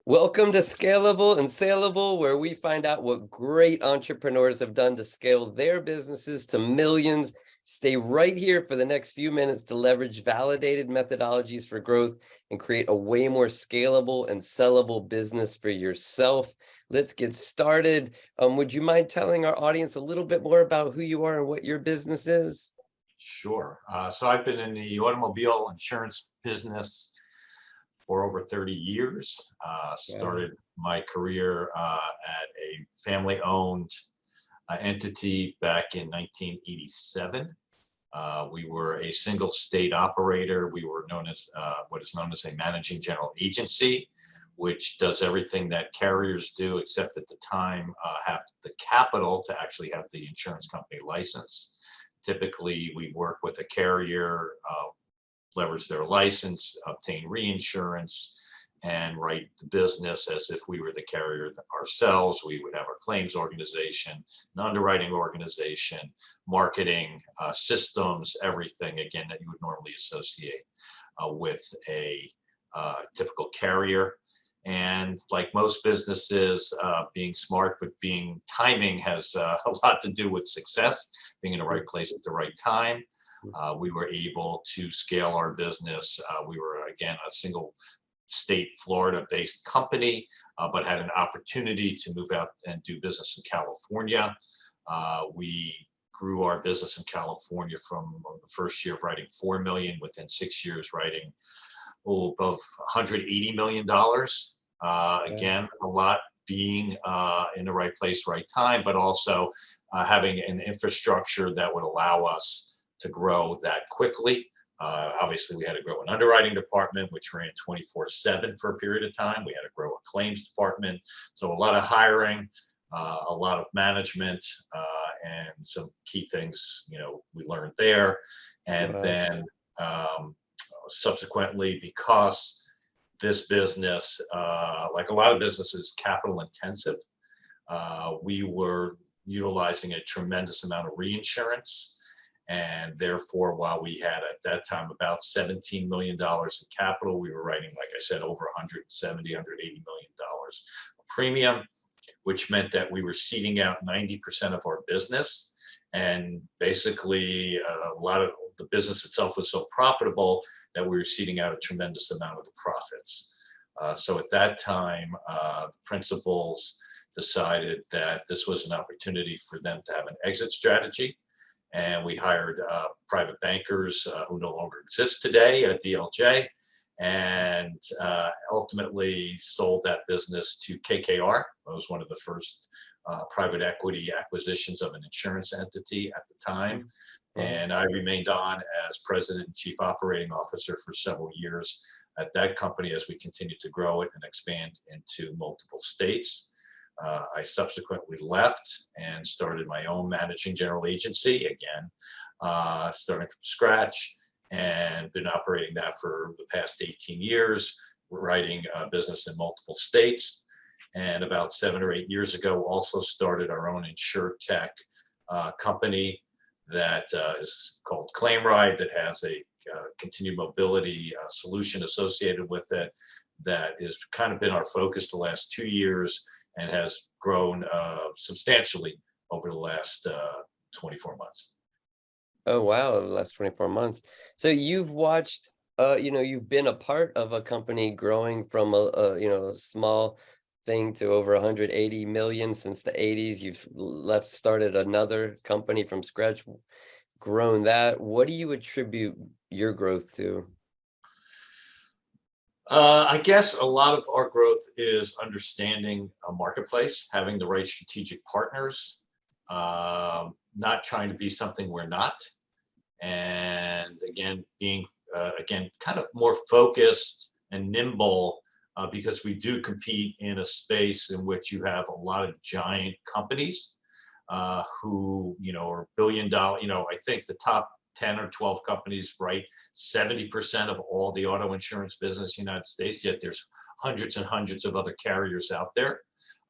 Welcome to Scalable and Saleable, where we find out what great entrepreneurs have done to scale their businesses to millions. Stay right here for the next few minutes to leverage validated methodologies for growth and create a way more scalable and sellable business for yourself. Let's get started. Would you mind telling our audience a little bit more about who you are and what your business is? Sure. So I've been in the automobile insurance business for over 30 years. Wow. Started my career at a family-owned entity back in 1987. We were a single state operator. We were known as what is known as a managing general agency, which does everything that carriers do, except at the time have the capital to actually have the insurance company license. Typically, we work with a carrier, leverage their license, obtain reinsurance, and write the business as if we were the carrier ourselves. We would have our claims organization, an underwriting organization, marketing, systems, everything, again, that you would normally associate with a typical carrier. And like most businesses, being smart, but being timing has a lot to do with success, being in the right place at the right time. We were able to scale our business. We were, again, a single state Florida-based company, but had an opportunity to move out and do business in California. We grew our business in California from the first year of writing 4 million, within 6 years writing above $180 million. Again, a lot being in the right place, right time, but also having an infrastructure that would allow us to grow that quickly. Obviously, we had to grow an underwriting department, which ran 24/7 for a period of time. We had to grow a claims department. So a lot of hiring, a lot of management, and some key things, we learned there. And Wow. then subsequently, because this business, like a lot of businesses, capital intensive, we were utilizing a tremendous amount of reinsurance. And therefore, while we had at that time about $17 million in capital, we were writing, like I said, over $170, $180 million of premium, which meant that we were seeding out 90% of our business. And basically, a lot of the business itself was so profitable that we were seeding out a tremendous amount of the profits. So at that time, the principals decided that this was an opportunity for them to have an exit strategy. And we hired private bankers who no longer exist today at DLJ, and ultimately sold that business to KKR. It was one of the first private equity acquisitions of an insurance entity at the time. And I remained on as president and chief operating officer for several years at that company as we continued to grow it and expand into multiple states. I subsequently left and started my own managing general agency again, starting from scratch, and been operating that for the past 18 years, writing business in multiple states. And about 7 or 8 years ago, also started our own insurtech company that is called Claimride, that has a continued mobility solution associated with it that has kind of been our focus the last 2 years and has grown substantially over the last 24 months. Oh, wow. The last 24 months. So you've watched, you've been a part of a company growing from a small thing to over 180 million since the 80s. You've started another company from scratch, grown that. What do you attribute your growth to? I guess a lot of our growth is understanding a marketplace, having the right strategic partners, not trying to be something we're not, and again being kind of more focused and nimble, because we do compete in a space in which you have a lot of giant companies who are billion-dollar. I think the top 10 or 12 companies write 70% of all the auto insurance business in the United States, yet there's hundreds and hundreds of other carriers out there.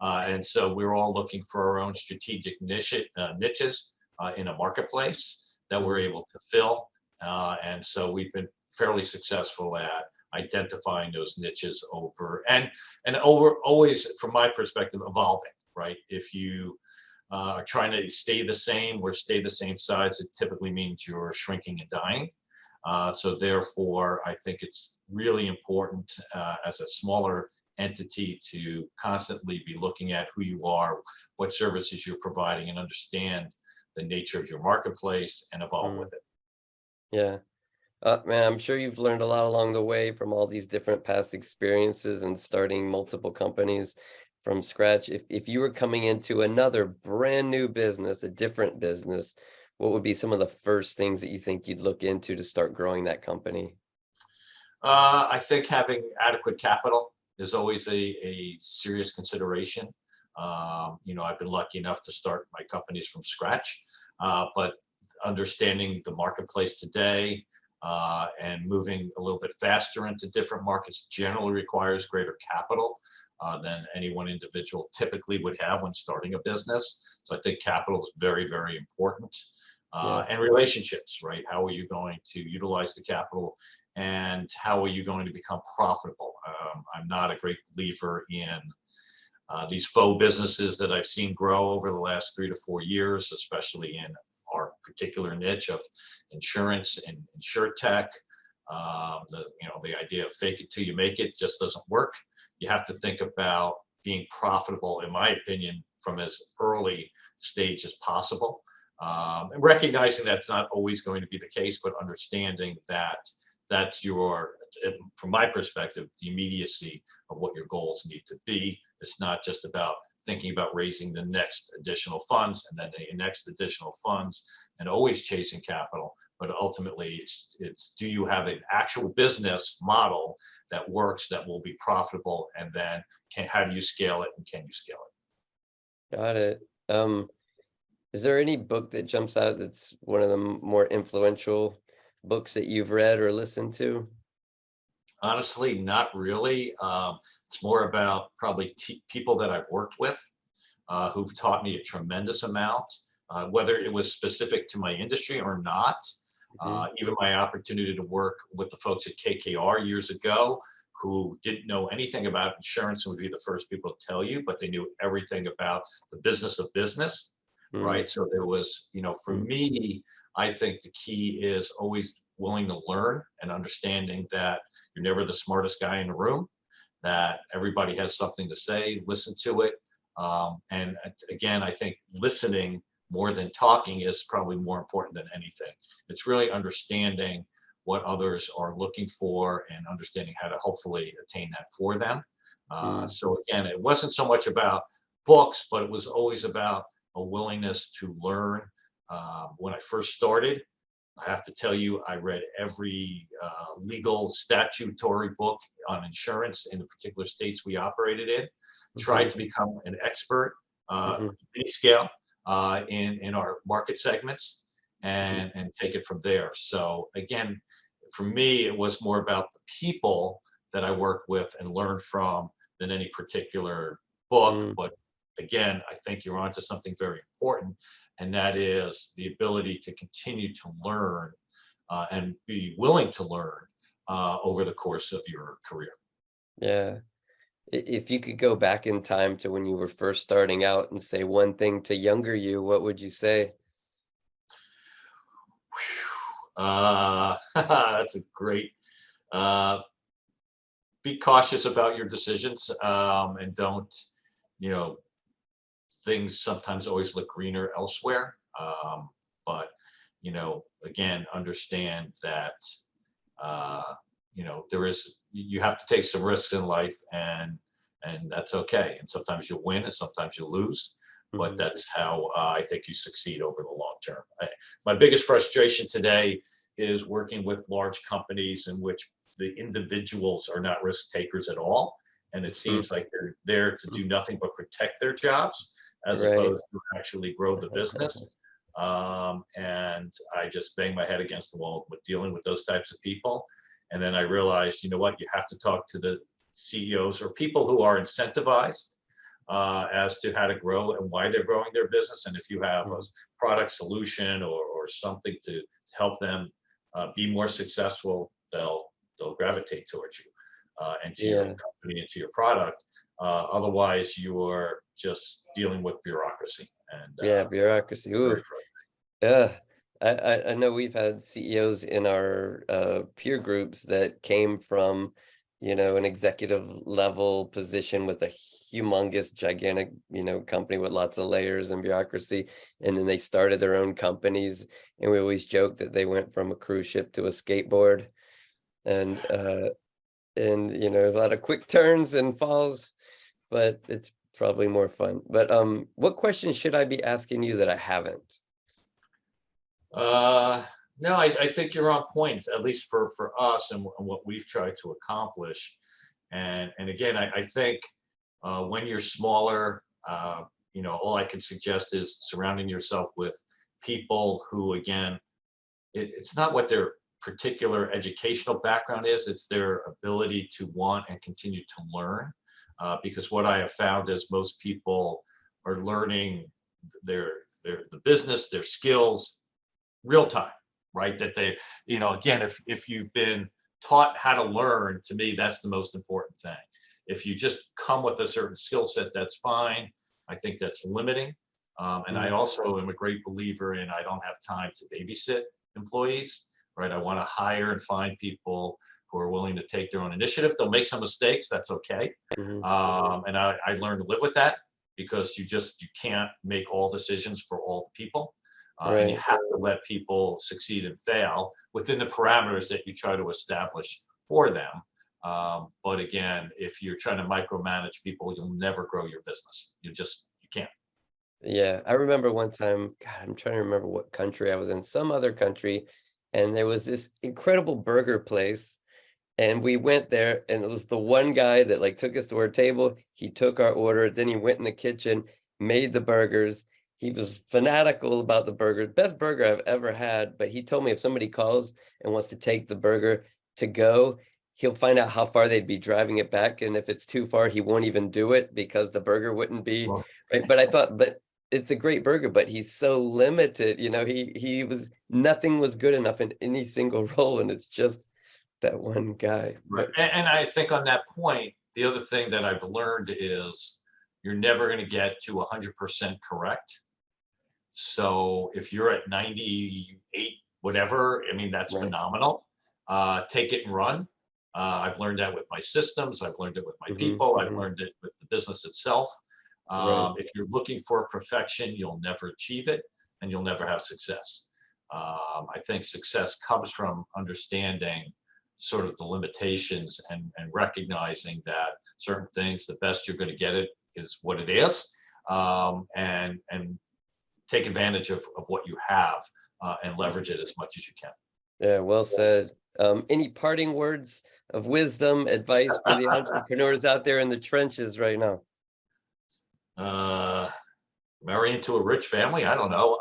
And so we're all looking for our own strategic niches in a marketplace that we're able to fill. And so we've been fairly successful at identifying those niches over and over always, from my perspective, evolving, right? If you are trying to stay the same or stay the same size, it typically means you're shrinking and dying. So therefore, I think it's really important as a smaller entity to constantly be looking at who you are, what services you're providing, and understand the nature of your marketplace and evolve Mm, with it. yeah. Man, I'm sure you've learned a lot along the way from all these different past experiences and starting multiple companies from scratch. If you were coming into another brand new business, a different business, what would be some of the first things that you think you'd look into to start growing that company? I think having adequate capital is always a serious consideration. I've been lucky enough to start my companies from scratch, but understanding the marketplace today and moving a little bit faster into different markets generally requires greater capital than any one individual typically would have when starting a business. So I think capital is very, very important. Yeah. And relationships, right? How are you going to utilize the capital and how are you going to become profitable? I'm not a great believer in these faux businesses that I've seen grow over the last 3 to 4 years, especially in our particular niche of insurance and insurtech. The idea of fake it till you make it just doesn't work. You have to think about being profitable, in my opinion, from as early stage as possible. And recognizing that's not always going to be the case, but understanding that that's from my perspective, the immediacy of what your goals need to be. It's not just about thinking about raising the next additional funds and then the next additional funds and always chasing capital. But ultimately, it's do you have an actual business model that works, that will be profitable, and then how do you scale it and can you scale it? Got it. Is there any book that jumps out that's one of the more influential books that you've read or listened to? Honestly, not really. It's more about probably people that I've worked with who've taught me a tremendous amount, whether it was specific to my industry or not. Mhm. Even my opportunity to work with the folks at KKR years ago who didn't know anything about insurance and would be the first people to tell you, but they knew everything about the business of business, Mm, right? So there was, for mm, me, I think the key is always willing to learn and understanding that you're never the smartest guy in the room, that everybody has something to say, listen to it. And again, I think listening more than talking is probably more important than anything. It's really understanding what others are looking for and understanding how to hopefully attain that for them. mm. So again, it wasn't so much about books, but it was always about a willingness to learn. When I first started, I have to tell you, I read every legal statutory book on insurance in the particular states we operated in, tried Mhm, to become an expert, mhm, any scale, in our market segments mhm, and take it from there. So again, for me, it was more about the people that I worked with and learned from than any particular book. mm. But again, I think you're onto something very important, and that is the ability to continue to learn and be willing to learn over the course of your career. Yeah. If you could go back in time to when you were first starting out and say one thing to younger you, what would you say? That's a great. Uh, be cautious about your decisions and don't, you know, things sometimes always look greener elsewhere. But again, understand that uh, there is you have to take some risks in life, and that's okay. And sometimes you'll win, and sometimes you'll lose. But Mhm, that's how I think you succeed over the long term. My biggest frustration today is working with large companies in which the individuals are not risk takers at all, and it mhm, seems like they're there to mhm. do nothing but protect their jobs as Right. opposed to actually grow the business. And I just bang my head against the wall with dealing with those types of people. And then I realized, you know what, you have to talk to the CEOs or people who are incentivized as to how to grow and why they're growing their business. And if you have a Mhm, product solution or something to help them be more successful, they'll they'll gravitate towards you and to your Yeah. company and to your product. Otherwise, you are just dealing with bureaucracy and Yeah. Bureaucracy. very Ooh. Yeah. I know we've had CEOs in our peer groups that came from, an executive level position with a humongous, gigantic, company with lots of layers and bureaucracy. And then they started their own companies. And we always joke that they went from a cruise ship to a skateboard. And a lot of quick turns and falls, but it's probably more fun. But what questions should I be asking you that I haven't? No, I think you're on point, at least for us and what we've tried to accomplish. And again, I think when you're smaller, all I can suggest is surrounding yourself with people who, again, it's not what their particular educational background is, it's their ability to want and continue to learn. Because what I have found is most people are learning the business, their skills, real time, right? That they, again, if you've been taught how to learn, to me, that's the most important thing. If you just come with a certain skill set, that's fine. I think that's limiting. And I also am a great believer in I don't have time to babysit employees, right? I want to hire and find people who are willing to take their own initiative. They'll make some mistakes, that's okay. Mhm. And I learned to live with that because you can't make all decisions for all the people. And you Right. have to let people succeed and fail within the parameters that you try to establish for them. But again, if you're trying to micromanage people, you'll never grow your business. You can't. Yeah, I remember one time, God, I'm trying to remember what country I was in, some other country, and there was this incredible burger place. And we went there, and it was the one guy that like took us to our table. He took our order, then he went in the kitchen, made the burgers. He was fanatical about the burger, best burger I've ever had. But he told me if somebody calls and wants to take the burger to go, he'll find out how far they'd be driving it back. And if it's too far, he won't even do it because the burger wouldn't be Well, right. But I thought, but it's a great burger, but he's so limited. Nothing was good enough in any single role, and it's just that one guy. right. But And I think on that point, the other thing that I've learned is you're never going to get to 100% correct. So if you're at 98, whatever, I mean, that's right. phenomenal. Take it and run. I've learned that with my systems. I've learned it with my Hmm. people. I've Hmm. learned it with the business itself. Right. If you're looking for perfection, you'll never achieve it and you'll never have success. I think success comes from understanding sort of the limitations and recognizing that certain things, the best you're going to get it is what it is. And take advantage of what you have and leverage it as much as you can. Yeah, well said. Any parting words of wisdom, advice for the entrepreneurs out there in the trenches right now? Marry into a rich family? I don't know.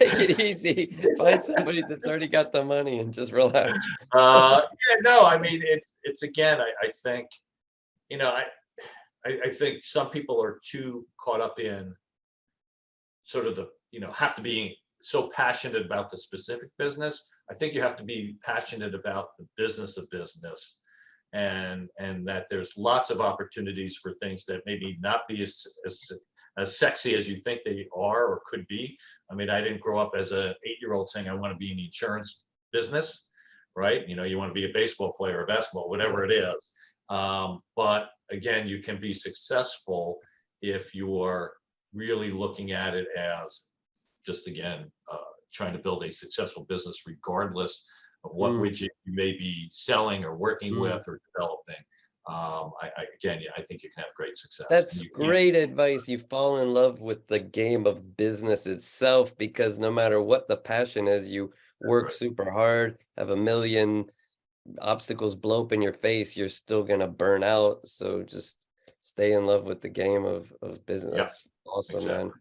Take it easy. Find somebody that's already got the money and just relax. Yeah, no, I mean, it's again, I think, you know, I think some people are too caught up in sort of have to be so passionate about the specific business. I think you have to be passionate about the business of business and that there's lots of opportunities for things that maybe not be as sexy as you think they are or could be. I mean, I didn't grow up as a 8-year-old saying I want to be in the insurance business, right? You want to be a baseball player, a basketball, whatever it is. But again, you can be successful if you're really looking at it as just again trying to build a successful business regardless of what Mm, widget you may be selling or working mm. with or developing. Again, I think you can have great success. And That's you can't. great advice. You fall in love with the game of business itself because no matter what the passion is, you That's work right. super hard, have a million obstacles blow up in your face, you're still gonna burn out. So just stay in love with the game of business. Yeah, That's awesome, exactly. man.